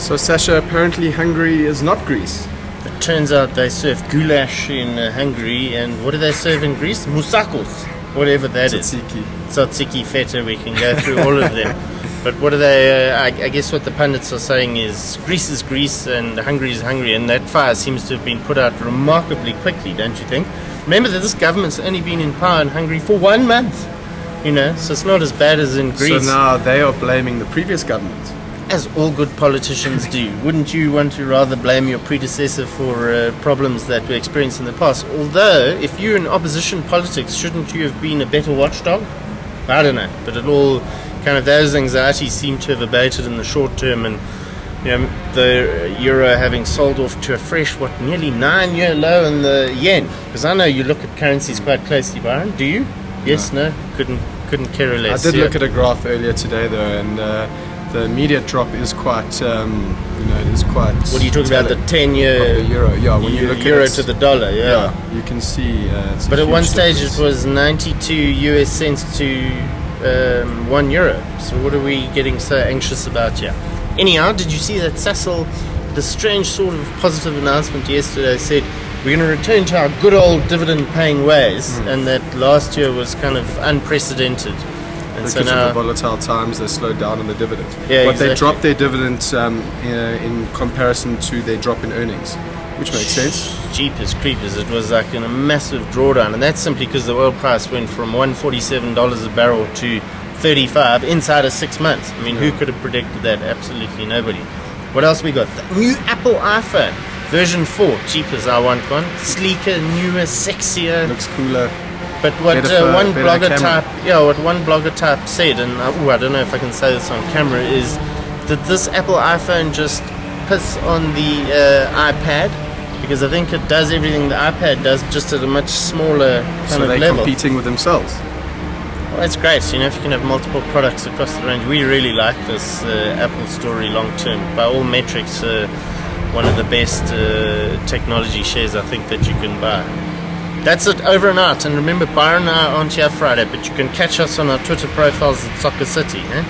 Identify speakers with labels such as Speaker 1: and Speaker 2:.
Speaker 1: So Sasha, apparently Hungary is not Greece.
Speaker 2: It turns out they serve goulash in Hungary, and what do they serve in Greece? Moussakos, whatever that is. Tzatziki, feta, we can go through all of them. But what are they, I guess what the pundits are saying is Greece and Hungary is Hungary, and that fire seems to have been put out remarkably quickly, don't you think? Remember that this government's only been in power in Hungary for 1 month, you know, so it's not as bad as in Greece.
Speaker 1: So now they are blaming the previous government.
Speaker 2: As all good politicians do. Wouldn't you want to rather blame your predecessor for problems that were experienced in the past? Although, if you're in opposition politics, shouldn't you have been a better watchdog? I don't know, but it all kind of, those anxieties seem to have abated in the short term, and you know, the euro having sold off to a fresh, nearly 9-year low in the yen. Because I know you look at currencies quite closely, Byron. Do you? Yes, no? Couldn't care less.
Speaker 1: I did look at a graph earlier today, though, and the immediate drop is quite, it is quite.
Speaker 2: What are you talking about? The 10-year
Speaker 1: euro? Yeah, when you look
Speaker 2: euro
Speaker 1: at
Speaker 2: to the dollar. Yeah,
Speaker 1: you can see. It's
Speaker 2: but
Speaker 1: a
Speaker 2: at one
Speaker 1: huge
Speaker 2: stage
Speaker 1: difference.
Speaker 2: it was 92 US cents to €1. So what are we getting so anxious about here? Anyhow, did you see that Cecil, the strange sort of positive announcement yesterday, said we're going to return to our good old dividend-paying ways, and that last year was kind of unprecedented. And
Speaker 1: Because
Speaker 2: so now,
Speaker 1: of the volatile times, they slowed down on the dividend.
Speaker 2: Yeah,
Speaker 1: but
Speaker 2: exactly.
Speaker 1: they dropped their dividend in comparison to their drop in earnings, which makes sense.
Speaker 2: Jeepers creepers, it was like in a massive drawdown, and that's simply because the oil price went from $147 a barrel to 35 inside of 6 months. I mean, who could have predicted that? Absolutely nobody. What else we got? The new Apple iPhone version 4. Jeepers, I want one. Sleeker, newer, sexier.
Speaker 1: Looks cooler.
Speaker 2: But what one
Speaker 1: better
Speaker 2: blogger type said, and I don't know if I can say this on camera, is that this Apple iPhone just piss on the iPad, because I think it does everything the iPad does, just at a much smaller kind
Speaker 1: So
Speaker 2: of
Speaker 1: they're
Speaker 2: level.
Speaker 1: competing with themselves.
Speaker 2: Well, that's great. You know, if you can have multiple products across the range, we really like this Apple story long term. By all metrics, one of the best technology shares I think that you can buy. That's it, over and out. And remember, Byron and I aren't here Friday, but you can catch us on our Twitter profiles at Soccer City. Eh?